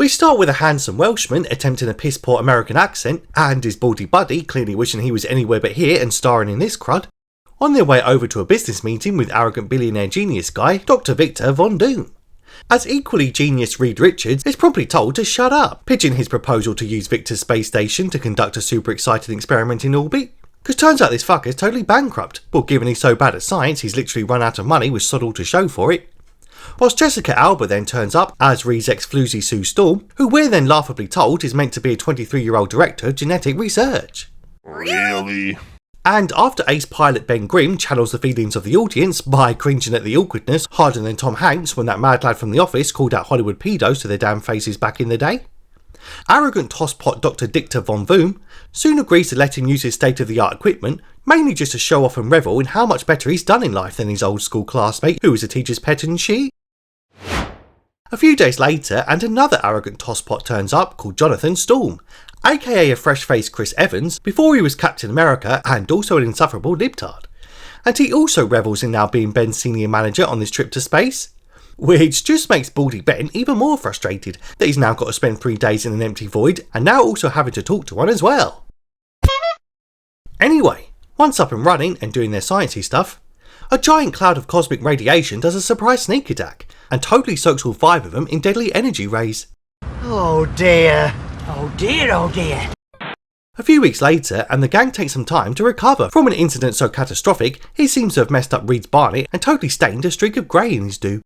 We start with a handsome Welshman attempting a piss-poor American accent, and his baldy buddy clearly wishing he was anywhere but here and starring in this crud, on their way over to a business meeting with arrogant billionaire genius guy Dr. Victor Von Doom. As equally genius Reed Richards is promptly told to shut up, pitching his proposal to use Victor's space station to conduct a super exciting experiment in orbit. Because turns out this fucker's totally bankrupt, but given he's so bad at science he's literally run out of money with sod all to show for it. Whilst Jessica Alba then turns up as Reed's ex-floozy Sue Storm, who we're then laughably told is meant to be a 23-year-old director of genetic research. Really? And after ace pilot Ben Grimm channels the feelings of the audience by cringing at the awkwardness harder than Tom Hanks when that mad lad from The Office called out Hollywood pedos to their damn faces back in the day, arrogant tosspot Dr. Dictor Von Voom soon agrees to let him use his state-of-the-art equipment, mainly just to show off and revel in how much better he's done in life than his old school classmate who was a teacher's pet and shit. A few days later, and another arrogant tosspot turns up called Jonathan Storm, aka a fresh-faced Chris Evans before he was Captain America and also an insufferable libtard. And he also revels in now being Ben's senior manager on this trip to space, which just makes Baldy Ben even more frustrated that he's now got to spend 3 days in an empty void and now also having to talk to one as well. Anyway, once up and running and doing their sciencey stuff, a giant cloud of cosmic radiation does a surprise sneak attack and totally soaks all 5 of them in deadly energy rays. Oh dear. Oh dear, oh dear. A few weeks later, and the gang takes some time to recover from an incident so catastrophic he seems to have messed up Reed's Barnet and totally stained a streak of grey in his do.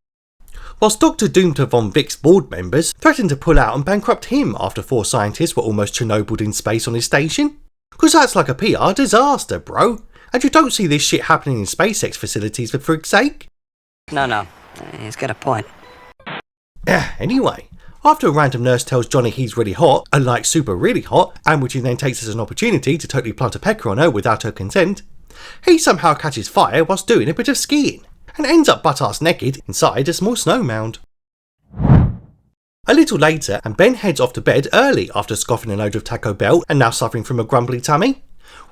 Whilst Dr. Doomter Von Vic's board members threatened to pull out and bankrupt him after 4 scientists were almost Chernobyl in space on his station. Cause that's like a PR disaster, bro. And you don't see this shit happening in SpaceX facilities for frig's sake. No, he's got a point. Anyway, after a random nurse tells Johnny he's really hot, and like super really hot, and which he then takes as an opportunity to totally plant a pecker on her without her consent, he somehow catches fire whilst doing a bit of skiing, and ends up butt-ass naked inside a small snow mound. A little later, and Ben heads off to bed early after scoffing a load of Taco Bell and now suffering from a grumbly tummy,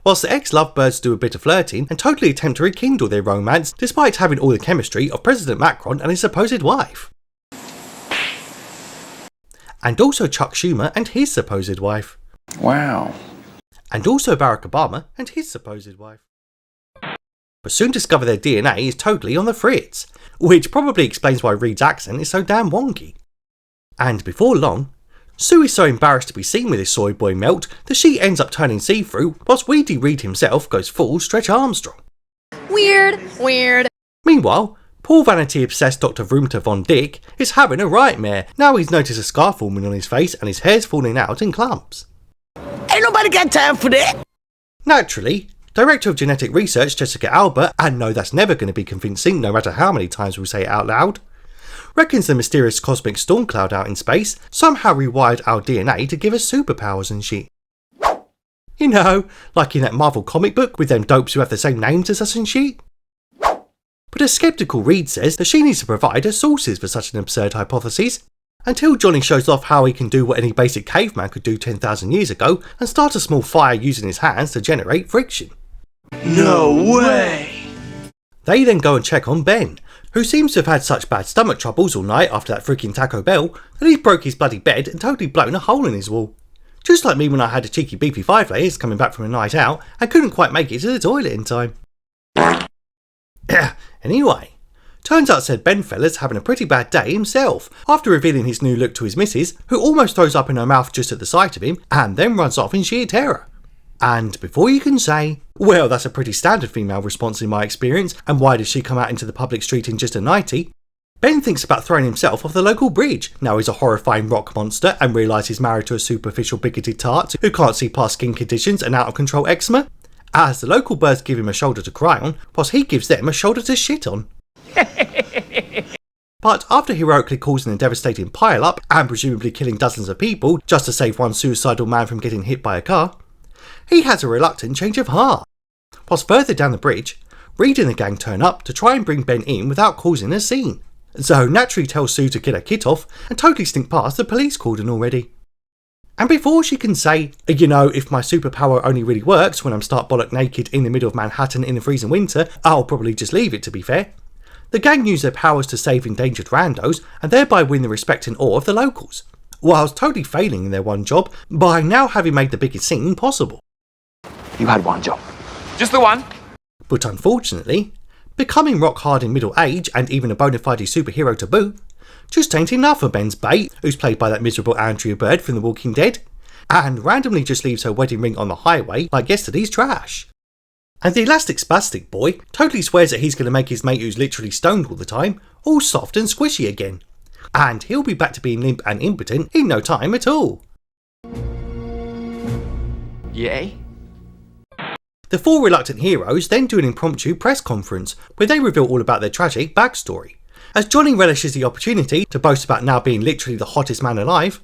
whilst the ex-lovebirds do a bit of flirting and totally attempt to rekindle their romance despite having all the chemistry of President Macron and his supposed wife. And also Chuck Schumer and his supposed wife. Wow. And also Barack Obama and his supposed wife. But soon discover their DNA is totally on the fritz, which probably explains why Reed's accent is so damn wonky. And before long, Sue is so embarrassed to be seen with his soy boy melt that she ends up turning see-through, whilst Weedy Reed himself goes full Stretch Armstrong. Weird. Meanwhile, poor vanity-obsessed Dr. Vroomter Von Dick is having a nightmare now he's noticed a scar forming on his face and his hair's falling out in clumps. Ain't nobody got time for that. Naturally, Director of Genetic Research Jessica Alba, and no, that's never going to be convincing no matter how many times we say it out loud, reckons the mysterious cosmic storm cloud out in space somehow rewired our DNA to give us superpowers and shit. You know, like in that Marvel comic book with them dopes who have the same names as us and shit. But a skeptical Reed says that she needs to provide her sources for such an absurd hypothesis, until Johnny shows off how he can do what any basic caveman could do 10,000 years ago and start a small fire using his hands to generate friction. No way. They then go and check on Ben, who seems to have had such bad stomach troubles all night after that freaking Taco Bell that he broke his bloody bed and totally blown a hole in his wall. Just like me when I had a cheeky beefy 5 layers coming back from a night out and couldn't quite make it to the toilet in time. Anyway, turns out said Ben fella's having a pretty bad day himself after revealing his new look to his missus, who almost throws up in her mouth just at the sight of him and then runs off in sheer terror. And before you can say, well, that's a pretty standard female response in my experience, and why does she come out into the public street in just a nightie? Ben thinks about throwing himself off the local bridge, now he's a horrifying rock monster and realises he's married to a superficial bigoted tart who can't see past skin conditions and out of control eczema, as the local birds give him a shoulder to cry on, whilst he gives them a shoulder to shit on. But after heroically causing a devastating pile-up and presumably killing dozens of people just to save one suicidal man from getting hit by a car, he has a reluctant change of heart. Whilst further down the bridge, Reed and the gang turn up to try and bring Ben in without causing a scene, so naturally tells Sue to get her kit off and totally stink past the police cordon already. And before she can say, you know, if my superpower only really works when I'm stark bollock naked in the middle of Manhattan in the freezing winter, I'll probably just leave it to be fair, the gang use their powers to save endangered randos and thereby win the respect and awe of the locals. whilst totally failing in their one job by now having made the biggest scene possible. You had one job. Just the one. But unfortunately, becoming rock hard in middle age and even a bona fide superhero to boot just ain't enough for Ben's bait, who's played by that miserable Andrea Bird from The Walking Dead, and randomly just leaves her wedding ring on the highway like yesterday's trash. And the elastic spastic boy totally swears that he's going to make his mate who's literally stoned all the time all soft and squishy again, and he'll be back to being limp and impotent in no time at all. Yay? The four reluctant heroes then do an impromptu press conference where they reveal all about their tragic backstory, as Johnny relishes the opportunity to boast about now being literally the hottest man alive,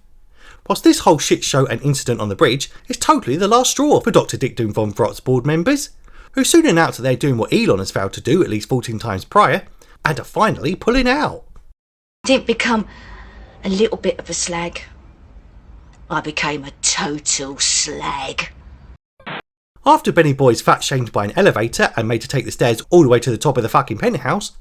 whilst this whole shit show and incident on the bridge is totally the last straw for Dr. Dick Doom Von Vrot's board members, who soon announce that they're doing what Elon has failed to do at least 14 times prior, and are finally pulling out. I didn't become a little bit of a slag. I became a total slag. After Benny Boy's fat shamed by an elevator and made to take the stairs all the way to the top of the fucking penthouse,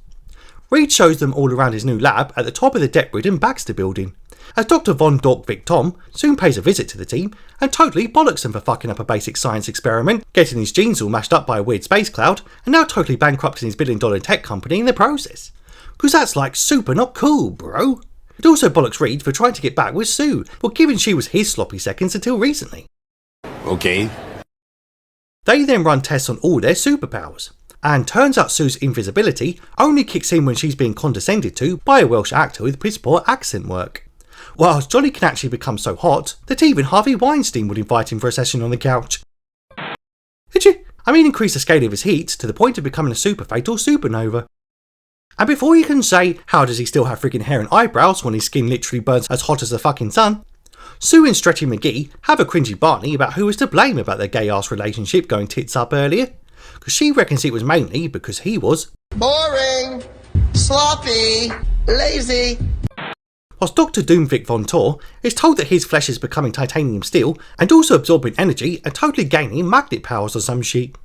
Reed shows them all around his new lab at the top of the debt-ridden Baxter building, as Dr. Von Dork Vic Tom soon pays a visit to the team and totally bollocks them for fucking up a basic science experiment, getting his genes all mashed up by a weird space cloud, and now totally bankrupting his billion-dollar tech company in the process. Cause that's like super not cool, bro. It also bollocks Reed for trying to get back with Sue, but given she was his sloppy seconds until recently. Okay. They then run tests on all their superpowers, and turns out Sue's invisibility only kicks in when she's being condescended to by a Welsh actor with piss poor accent work. Whilst Johnny can actually become so hot that even Harvey Weinstein would invite him for a session on the couch. Increase the scale of his heat to the point of becoming a super fatal supernova. And before you can say, how does he still have freaking hair and eyebrows when his skin literally burns as hot as the fucking sun, Sue and Stretchy McGee have a cringy Barney about who was to blame about their gay-ass relationship going tits up earlier, because she reckons it was mainly because he was boring, sloppy, lazy. Whilst Dr. Doomvic Von Tor is told that his flesh is becoming titanium steel and also absorbing energy and totally gaining magnet powers or some shit.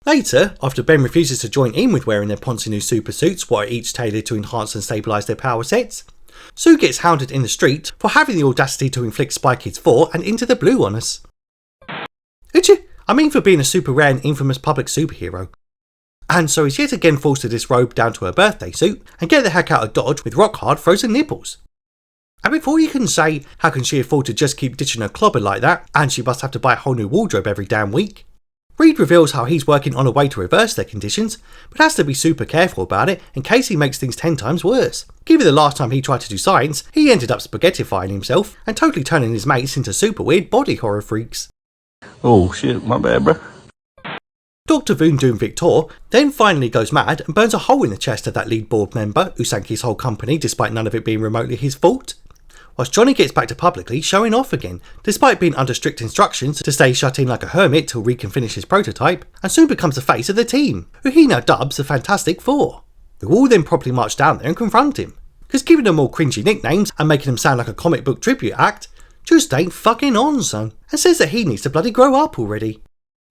Later, after Ben refuses to join in with wearing their poncy new super suits, what are each tailored to enhance and stabilise their power sets, Sue gets hounded in the street for having the audacity to inflict Spy Kids 4 and Into the Blue on us. For being a super rare and infamous public superhero. And so is yet again forced to disrobe down to her birthday suit and get the heck out of Dodge with rock hard frozen nipples. And before you can say, how can she afford to just keep ditching her clobber like that, and she must have to buy a whole new wardrobe every damn week, Reed reveals how he's working on a way to reverse their conditions, but has to be super careful about it in case he makes things 10 times worse. Given the last time he tried to do science, he ended up spaghettifying himself and totally turning his mates into super weird body horror freaks. Oh shit, my bad, bro. Dr. Von Doom Victor then finally goes mad and burns a hole in the chest of that lead board member who sank his whole company despite none of it being remotely his fault. Whilst Johnny gets back to publicly showing off again, despite being under strict instructions to stay shut in like a hermit till Reed can finish his prototype, and soon becomes the face of the team, who he now dubs the Fantastic Four, who all then properly march down there and confront him, because giving them all cringy nicknames and making them sound like a comic book tribute act just ain't fucking on, son, and says that he needs to bloody grow up already.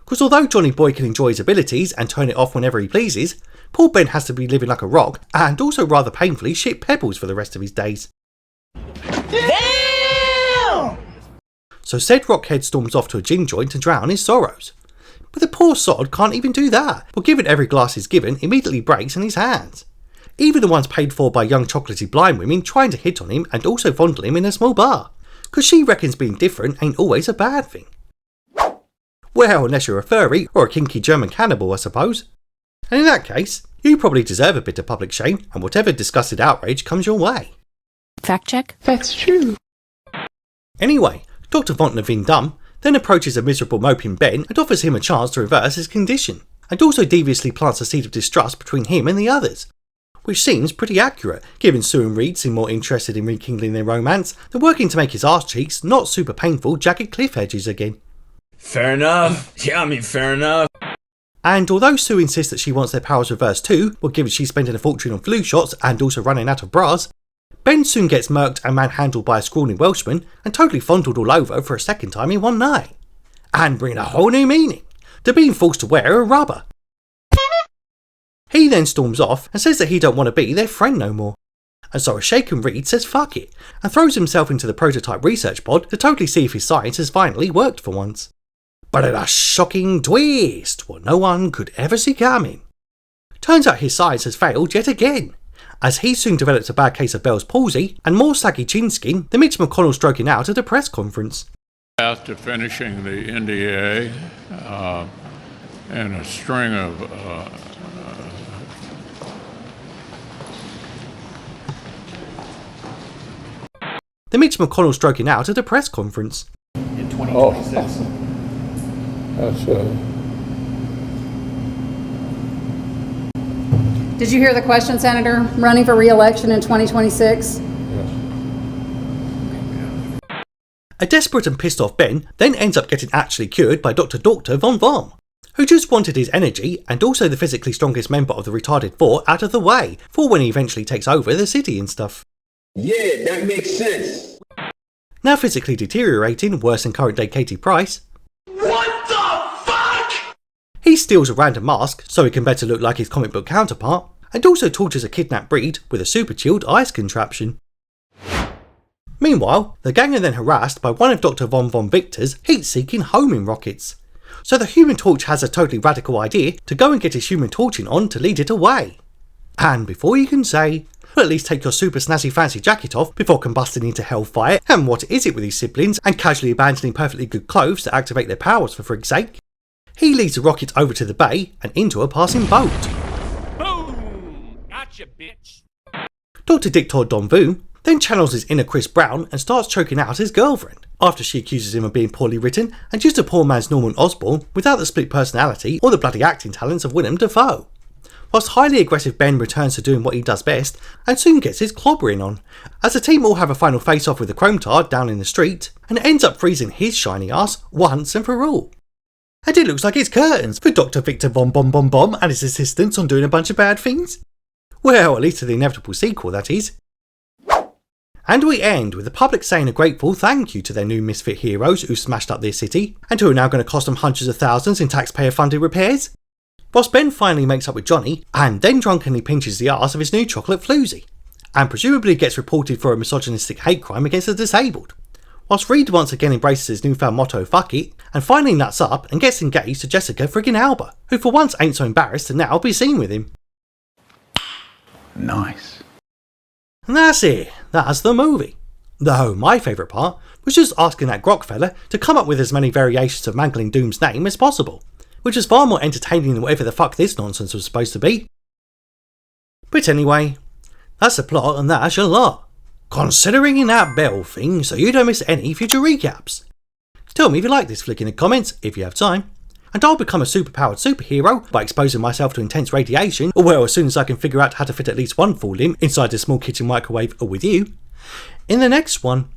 Because although Johnny Boy can enjoy his abilities and turn it off whenever he pleases, poor Ben has to be living like a rock and also rather painfully shit pebbles for the rest of his days. Damn! So said rockhead storms off to a gin joint to drown his sorrows. But the poor sod can't even do that, for given every glass is given, immediately breaks in his hands. Even the ones paid for by young chocolatey blind women trying to hit on him and also fondle him in a small bar, because she reckons being different ain't always a bad thing. Well, unless you're a furry or a kinky German cannibal, I suppose. And in that case, you probably deserve a bit of public shame and whatever disgusted outrage comes your way. Fact check. That's true. Anyway, Dr. Von Vin Dum then approaches a miserable moping Ben and offers him a chance to reverse his condition, and also deviously plants a seed of distrust between him and the others, which seems pretty accurate, given Sue and Reed seem more interested in rekindling their romance than working to make his arse cheeks not super painful jagged cliff edges again. Fair enough. Yeah, fair enough. And although Sue insists that she wants their powers reversed too, well given she's spending a fortune on flu shots and also running out of bras, Ben soon gets murked and manhandled by a scrawny Welshman and totally fondled all over for a second time in one night. And bringing a whole new meaning to being forced to wear a rubber. He then storms off and says that he don't want to be their friend no more. And so a shaken Reed says fuck it, and throws himself into the prototype research pod to totally see if his science has finally worked for once. But at a shocking twist, what no one could ever see coming. Turns out his science has failed yet again, as he soon develops a bad case of Bell's palsy and more saggy chin skin than Mitch McConnell stroking out at a press conference. After finishing the NDA and a string of The Mitch McConnell stroking out at a press conference. In 2026. that's Did you hear the question, Senator? Running for re-election in 2026? A desperate and pissed off Ben then ends up getting actually cured by Dr. Von Vom, who just wanted his energy and also the physically strongest member of the retarded four out of the way for when he eventually takes over the city and stuff. Yeah, that makes sense. Now physically deteriorating worse than current day Katie Price, What the fuck? he steals a random mask so he can better look like his comic book counterpart, and also tortures a kidnapped breed with a super chilled ice contraption. Meanwhile, the gang are then harassed by one of Dr. Von Victor's heat-seeking homing rockets. So the Human Torch has a totally radical idea to go and get his human torching on to lead it away. And before you can say, well, at least take your super snazzy fancy jacket off before combusting into hellfire, and what is it with these siblings and casually abandoning perfectly good clothes to activate their powers for frig's sake, he leads the rocket over to the bay and into a passing boat. Boom! Gotcha, bitch. Dr. Dick Todd Don Boom then channels his inner Chris Brown and starts choking out his girlfriend, after she accuses him of being poorly written and just a poor man's Norman Osborn without the split personality or the bloody acting talents of Willem Dafoe. Whilst highly aggressive Ben returns to doing what he does best and soon gets his clobbering on, as the team all have a final face-off with the Chrome Tard down in the street and ends up freezing his shiny ass once and for all. And it looks like it's curtains for Dr. Victor Von Bomb and his assistants on doing a bunch of bad things. Well, at least to the inevitable sequel, that is. And we end with the public saying a grateful thank you to their new misfit heroes who smashed up their city and who are now going to cost them hundreds of thousands in taxpayer-funded repairs. Whilst Ben finally makes up with Johnny and then drunkenly pinches the arse of his new chocolate floozy, and presumably gets reported for a misogynistic hate crime against the disabled. Whilst Reed once again embraces his newfound motto fuck it and finally nuts up and gets engaged to Jessica friggin' Alba, who for once ain't so embarrassed to now be seen with him. Nice. And that's it, that's the movie. Though my favourite part was just asking that grok fella to come up with as many variations of Mangling Doom's name as possible, which is far more entertaining than whatever the fuck this nonsense was supposed to be. But anyway, that's the plot and that's your lot. Considering that bell thing so you don't miss any future recaps. Tell me if you like this flick in the comments if you have time, and I'll become a superpowered superhero by exposing myself to intense radiation, or well, as soon as I can figure out how to fit at least one full limb inside a small kitchen microwave or with you, in the next one.